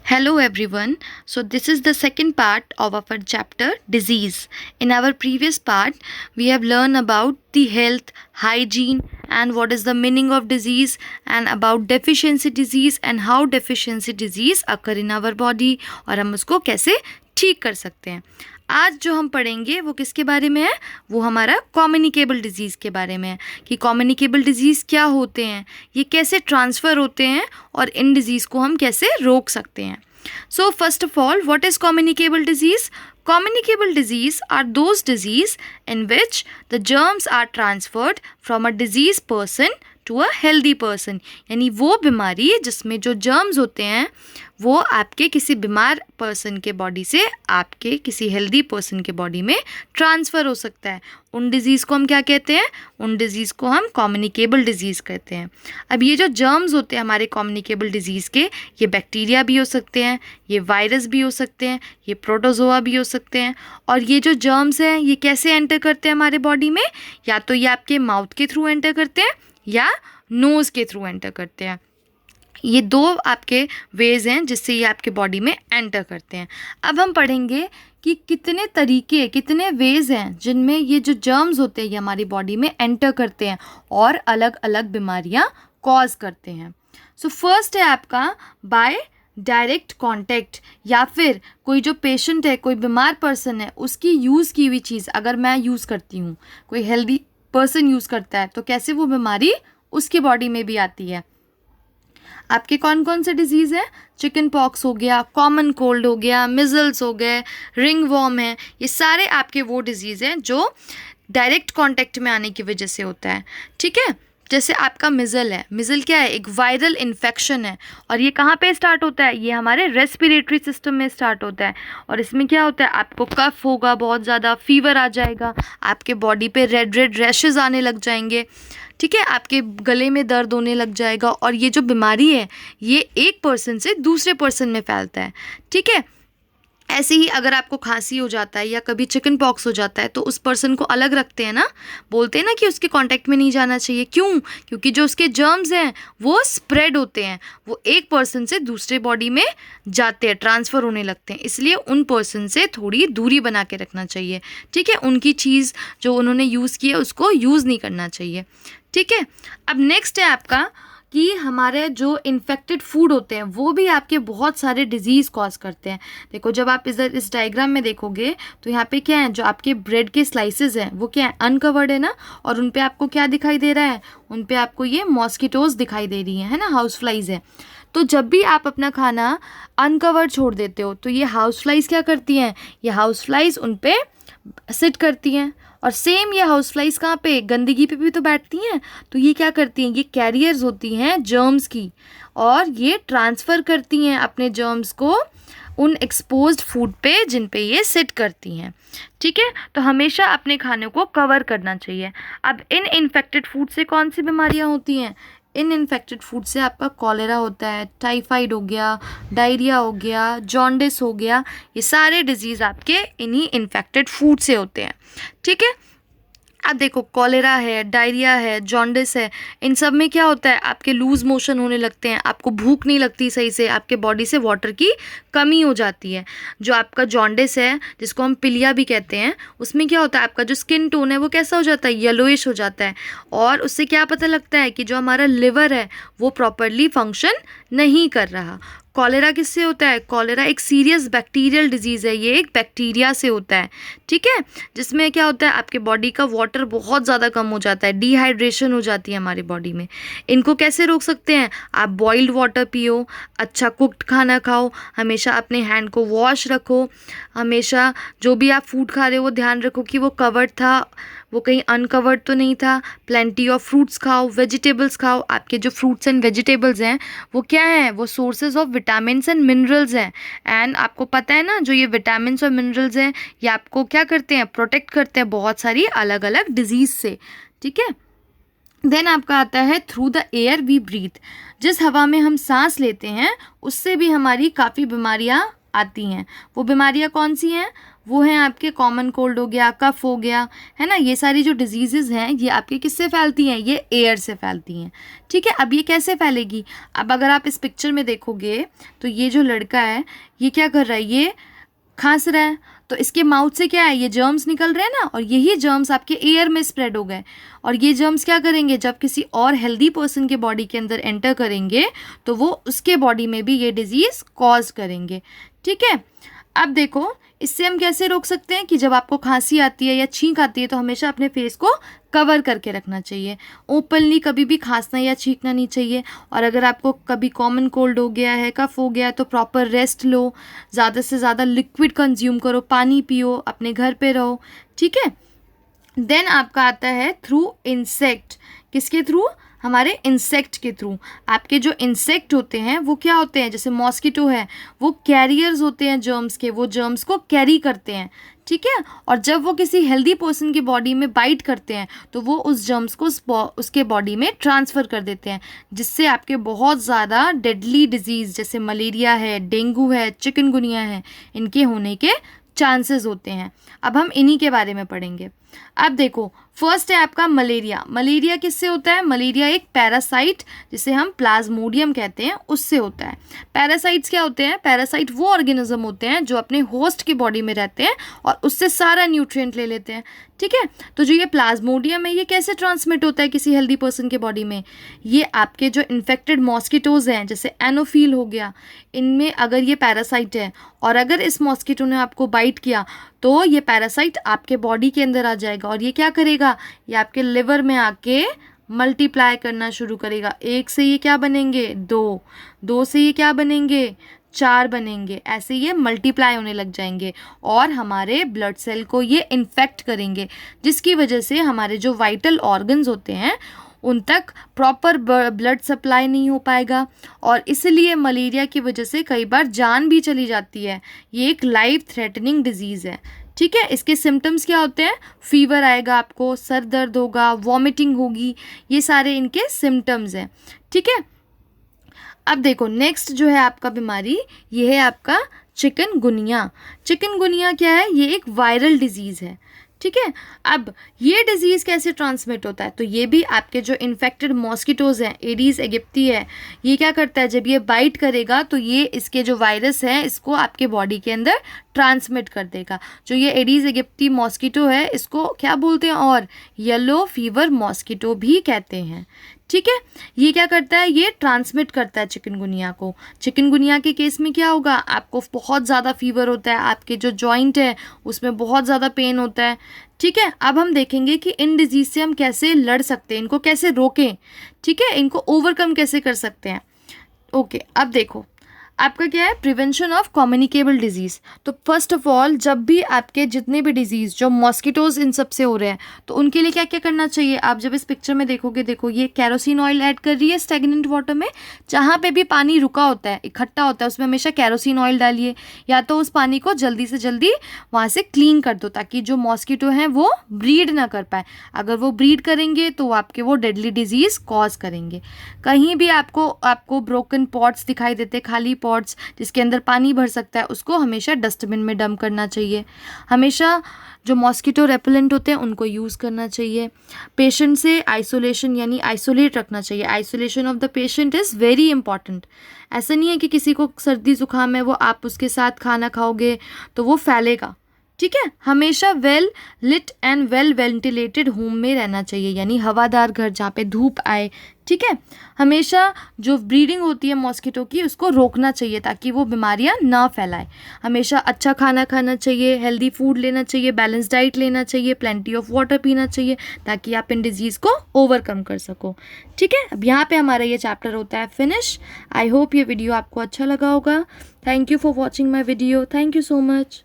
Hello everyone. So this is the second part of our chapter disease. In our previous part, we have learned about the health, hygiene and what is the meaning of disease and about deficiency disease and how deficiency disease occur in our body और हम उसको कैसे ठीक कर सकते हैं. आज जो हम पढ़ेंगे वो किसके बारे में है, वो हमारा कम्युनिकेबल डिजीज़ के बारे में है कि कम्युनिकेबल डिजीज़ क्या होते हैं, ये कैसे ट्रांसफ़र होते हैं और इन डिजीज़ को हम कैसे रोक सकते हैं. So first of all, what is communicable disease? Communicable disease are those disease in which the germs are transferred from a diseased person to a healthy person. यानी वो बीमारी जिसमें जो germs होते हैं वो आपके किसी बीमार पर्सन के बॉडी से आपके किसी हेल्दी पर्सन के बॉडी में ट्रांसफ़र हो सकता है. उन डिज़ीज़ को हम क्या कहते हैं? उन डिज़ीज़ को हम कम्युनिकेबल डिज़ीज़ कहते हैं. अब ये जो जर्म्स होते हैं हमारे कम्युनिकेबल डिज़ीज़ के, ये बैक्टीरिया भी हो सकते हैं, ये वायरस भी हो सकते हैं, ये प्रोटोजोआ भी हो सकते हैं. और ये जो जर्म्स हैं ये कैसे एंटर करते हैं हमारे बॉडी में? या तो ये आपके माउथ के थ्रू एंटर करते हैं या नोज़ के थ्रू एंटर करते हैं. ये दो आपके वेज हैं जिससे ये आपके बॉडी में एंटर करते हैं. अब हम पढ़ेंगे कि कितने तरीके, कितने वेज हैं जिनमें ये जो जर्म्स होते हैं ये हमारी बॉडी में एंटर करते हैं और अलग अलग बीमारियां कॉज करते हैं. सो फर्स्ट है आपका बाय डायरेक्ट कांटेक्ट, या फिर कोई जो पेशेंट है, कोई बीमार पर्सन है, उसकी यूज़ की हुई चीज़ अगर मैं यूज़ करती हूँ, कोई हेल्दी पर्सन यूज़ करता है, तो कैसे वो बीमारी उसकी बॉडी में भी आती है. आपके कौन कौन से डिजीज़ हैं? चिकन पॉक्स हो गया, कॉमन कोल्ड हो गया, मिजल्स हो गए, रिंग वॉर्म है, ये सारे आपके वो डिजीज़ हैं जो डायरेक्ट कांटेक्ट में आने की वजह से होता है. ठीक है, जैसे आपका मिज़ल है. मिज़ल क्या है? एक वायरल इन्फेक्शन है और ये कहाँ पे स्टार्ट होता है? ये हमारे रेस्पिरेटरी सिस्टम में स्टार्ट होता है. और इसमें क्या होता है? आपको कफ होगा, बहुत ज़्यादा फीवर आ जाएगा, आपके बॉडी पे रेड रेड रैशेज़ आने लग जाएंगे. ठीक है, आपके गले में दर्द होने लग जाएगा. और ये जो बीमारी है ये एक पर्सन से दूसरे पर्सन में फैलता है. ठीक है, ऐसे ही अगर आपको खांसी हो जाता है या कभी चिकन पॉक्स हो जाता है तो उस पर्सन को अलग रखते हैं ना, बोलते हैं ना कि उसके कांटेक्ट में नहीं जाना चाहिए. क्यों? क्योंकि जो उसके जर्म्स हैं वो स्प्रेड होते हैं, वो एक पर्सन से दूसरे बॉडी में जाते हैं, ट्रांसफ़र होने लगते हैं. इसलिए उन पर्सन से थोड़ी दूरी बना के रखना चाहिए. ठीक है, उनकी चीज़ जो उन्होंने यूज़ की है उसको यूज़ नहीं करना चाहिए. ठीक है, अब नेक्स्ट है आपका कि हमारे जो इन्फेक्टेड फूड होते हैं वो भी आपके बहुत सारे डिजीज़ कॉज करते हैं. देखो, जब आप इस डायग्राम में देखोगे तो यहाँ पे क्या है, जो आपके ब्रेड के स्लाइसेस हैं वो क्या है? अनकवर्ड है ना. और उन पे आपको क्या दिखाई दे रहा है? उन पे आपको ये मॉस्किटोज़ दिखाई दे रही हैं, है ना, हाउस फ्लाइज है. तो जब भी आप अपना खाना अनकवर्ड छोड़ देते हो तो ये हाउस फ्लाइज क्या करती हैं? ये हाउस फ्लाइज उन पे सिट करती हैं. और सेम ये हाउस फ्लाइज कहाँ पे? गंदगी पे भी तो बैठती हैं. तो ये क्या करती हैं? ये कैरियर्स होती हैं जर्म्स की और ये ट्रांसफ़र करती हैं अपने जर्म्स को उन एक्सपोज्ड फूड पे जिन पे ये सिट करती हैं. ठीक है, तो हमेशा अपने खाने को कवर करना चाहिए. अब इन इन्फेक्टेड फूड से कौन सी बीमारियाँ होती हैं? इन इन्फेक्टेड फूड से आपका कॉलेरा होता है, टाइफाइड हो गया, डायरिया हो गया, जॉन्डिस हो गया. ये सारे डिजीज़ आपके इन्हीं इन्फेक्टेड फूड से होते हैं. ठीक है, अब देखो, कॉलेरा है, डायरिया है, जॉन्डिस है, इन सब में क्या होता है? आपके लूज़ मोशन होने लगते हैं, आपको भूख नहीं लगती सही से, आपके बॉडी से वाटर की कमी हो जाती है. जो आपका जॉन्डिस है जिसको हम पीलिया भी कहते हैं, उसमें क्या होता है? आपका जो स्किन टोन है वो कैसा हो जाता है? येलोइश हो जाता है. और उससे क्या पता लगता है कि जो हमारा लिवर है वो प्रॉपरली फंक्शन नहीं कर रहा. कॉलेरा किससे होता है? कॉलेरा एक सीरियस बैक्टीरियल डिजीज़ है, ये एक बैक्टीरिया से होता है. ठीक है, जिसमें क्या होता है? आपके बॉडी का वाटर बहुत ज़्यादा कम हो जाता है, डिहाइड्रेशन हो जाती है हमारी बॉडी में. इनको कैसे रोक सकते हैं? आप बॉइल्ड वाटर पियो, अच्छा कुक्ड खाना खाओ, हमेशा अपने हैंड को वॉश रखो, हमेशा जो भी आप फूड खा रहे हो वो ध्यान रखो कि वो कवर्ड था, वो कहीं अनकवर्ड तो नहीं था. प्लेंटी ऑफ फ्रूट्स खाओ, वेजिटेबल्स खाओ. आपके जो फ्रूट्स एंड वेजिटेबल्स हैं वो क्या हैं? वो sources of vitamins and minerals हैं. एंड आपको पता है ना, जो ये विटामिन्स और मिनरल्स हैं ये आपको क्या करते हैं? प्रोटेक्ट करते हैं बहुत सारी अलग अलग डिजीज़ से. ठीक है, देन आपका आता है through the air we breathe. जिस हवा में हम सांस लेते हैं उससे भी हमारी काफ़ी बीमारियाँ आती हैं। वो बीमारियां कौन सी हैं? वो हैं आपके कॉमन कोल्ड हो गया, कफ हो गया, है ना। ये सारी जो डिजीज़ेज़ हैं ये आपके किससे फैलती हैं? ये एयर से फैलती हैं, ठीक है। अब ये कैसे फैलेगी? अब अगर आप इस पिक्चर में देखोगे तो ये जो लड़का है ये क्या कर रहा है? ये खांस रहा है, तो इसके माउथ से क्या है? ये जर्म्स निकल रहे हैं ना, और यही जर्म्स आपके एयर में स्प्रेड हो गए। और ये जर्म्स क्या करेंगे? जब किसी और हेल्दी पर्सन के बॉडी के अंदर एंटर करेंगे तो वो उसके बॉडी में भी ये डिजीज़ कॉज करेंगे, ठीक है। अब देखो इससे हम कैसे रोक सकते हैं कि जब आपको खांसी आती है या छींक आती है तो हमेशा अपने फेस को कवर करके रखना चाहिए। ओपनली कभी भी खांसना या छींकना नहीं चाहिए। और अगर आपको कभी कॉमन कोल्ड हो गया है, कफ हो गया है, तो प्रॉपर रेस्ट लो, ज़्यादा से ज़्यादा लिक्विड कंज्यूम करो, पानी पियो, अपने घर पे रहो, ठीक है। देन आपका आता है थ्रू इंसेक्ट। किसके थ्रू? हमारे इंसेक्ट के थ्रू। आपके जो इंसेक्ट होते हैं वो क्या होते हैं? जैसे मॉस्किटो है, वो कैरियर्स होते हैं जर्म्स के, वो जर्म्स को कैरी करते हैं, ठीक है। और जब वो किसी हेल्दी पर्सन की बॉडी में बाइट करते हैं तो वो उस जर्म्स को उसके बॉडी में ट्रांसफ़र कर देते हैं, जिससे आपके बहुत ज़्यादा डेडली डिजीज़ जैसे मलेरिया है, डेंगू है, चिकनगुनिया है, इनके होने के चांसेस होते हैं। अब हम इन्हीं के बारे में पढ़ेंगे। अब देखो फर्स्ट है आपका मलेरिया। मलेरिया किससे होता है? मलेरिया एक पैरासाइट जिसे हम प्लाज्मोडियम कहते हैं उससे होता है। पैरासाइट्स क्या होते हैं? पैरासाइट वो ऑर्गेनिज्म होते हैं जो अपने होस्ट की बॉडी में रहते हैं और उससे सारा न्यूट्रिएंट ले लेते हैं, ठीक है। तो जो ये प्लाज्मोडियम है ये कैसे ट्रांसमिट होता है किसी हेल्दी पर्सन के बॉडी में? ये आपके जो इन्फेक्टेड मॉस्किटोज़ हैं जैसे एनोफिल हो गया, इनमें अगर ये पैरासाइट है और अगर इस मॉस्किटो ने आपको बाइट किया तो ये पैरासाइट आपके बॉडी के अंदर आ जाएगा और ये क्या करेगा? ये आपके लिवर में आके मल्टीप्लाई करना शुरू करेगा। एक से ये क्या बनेंगे? दो, दो से ये क्या बनेंगे? चार बनेंगे। ऐसे ये मल्टीप्लाई होने लग जाएंगे और हमारे ब्लड सेल को ये इन्फेक्ट करेंगे, जिसकी वजह से हमारे जो वाइटल ऑर्गन्स होते हैं उन तक प्रॉपर ब्लड सप्लाई नहीं हो पाएगा और इसलिए मलेरिया की वजह से कई बार जान भी चली जाती है। ये एक लाइफ थ्रेटनिंग डिजीज़ है, ठीक है। इसके सिम्टम्स क्या होते हैं? फीवर आएगा आपको, सर दर्द होगा, वॉमिटिंग होगी, ये सारे इनके सिम्टम्स हैं, ठीक है। अब देखो नेक्स्ट जो है आपका बीमारी, ये है आपका चिकनगुनिया। चिकनगुनिया क्या है? ये एक वायरल डिजीज़ है, ठीक है। अब ये डिज़ीज़ कैसे ट्रांसमिट होता है? तो ये भी आपके जो इन्फेक्टेड मॉस्किटोज़ हैं, एडीज एगिप्टी है, ये क्या करता है? जब ये बाइट करेगा तो ये इसके जो वायरस है इसको आपके बॉडी के अंदर ट्रांसमिट कर देगा। जो ये एडीज एगिप्टी मॉस्किटो है इसको क्या बोलते हैं? और येलो फीवर मॉस्किटो भी कहते हैं, ठीक है। ये क्या करता है? ये ट्रांसमिट करता है चिकनगुनिया को। चिकनगुनिया के केस में क्या होगा? आपको बहुत ज़्यादा फीवर होता है, आपके जो जॉइंट है उसमें बहुत ज़्यादा पेन होता है, ठीक है। अब हम देखेंगे कि इन डिजीज़ से हम कैसे लड़ सकते हैं, इनको कैसे रोकें, ठीक है, इनको ओवरकम कैसे कर सकते हैं। ओके, अब देखो आपका क्या है? Prevention of communicable disease. तो फर्स्ट ऑफ ऑल जब भी आपके जितने भी डिजीज़ जो मॉस्किटोज़ इन सब से हो रहे हैं तो उनके लिए क्या क्या करना चाहिए? आप जब इस पिक्चर में देखोगे, देखो ये कैरोसिन ऑयल ऐड कर रही है स्टैग्नेंट वाटर में। जहाँ पे भी पानी रुका होता है, इकट्ठा होता है, उसमें हमेशा कैरोसिन ऑयल डालिए, या तो उस पानी को जल्दी से जल्दी वहाँ से क्लीन कर दो ताकि जो मॉस्किटो हैं वो ब्रीड ना कर पाए। अगर वो ब्रीड करेंगे तो आपके वो डेडली डिजीज़ कॉज करेंगे। कहीं भी आपको ब्रोकन पॉट्स दिखाई देते, खाली पॉट्स जिसके अंदर पानी भर सकता है, उसको हमेशा डस्टबिन में डंप करना चाहिए। हमेशा जो मॉस्किटो रेपेलेंट होते हैं उनको यूज़ करना चाहिए। पेशेंट से आइसोलेशन यानी आइसोलेट रखना चाहिए। Isolation of the patient is very important. ऐसा नहीं है कि किसी को सर्दी ज़ुकाम है वो आप उसके साथ खाना खाओगे तो वो फैलेगा, ठीक है। हमेशा well lit and well ventilated home में रहना चाहिए, यानी हवादार घर जहाँ पे धूप आए, ठीक है। हमेशा जो ब्रीडिंग होती है मॉस्किटो की उसको रोकना चाहिए ताकि वो बीमारियाँ ना फैलाए। हमेशा अच्छा खाना खाना चाहिए, हेल्दी फूड लेना चाहिए, बैलेंस डाइट लेना चाहिए, प्लेंटी ऑफ वाटर पीना चाहिए ताकि आप इन डिजीज़ को ओवरकम कर सको, ठीक है। अब यहाँ पे हमारा ये चैप्टर होता है फिनिश। आई होप ये वीडियो आपको अच्छा लगा होगा। Thank you for watching my video. Thank you so much.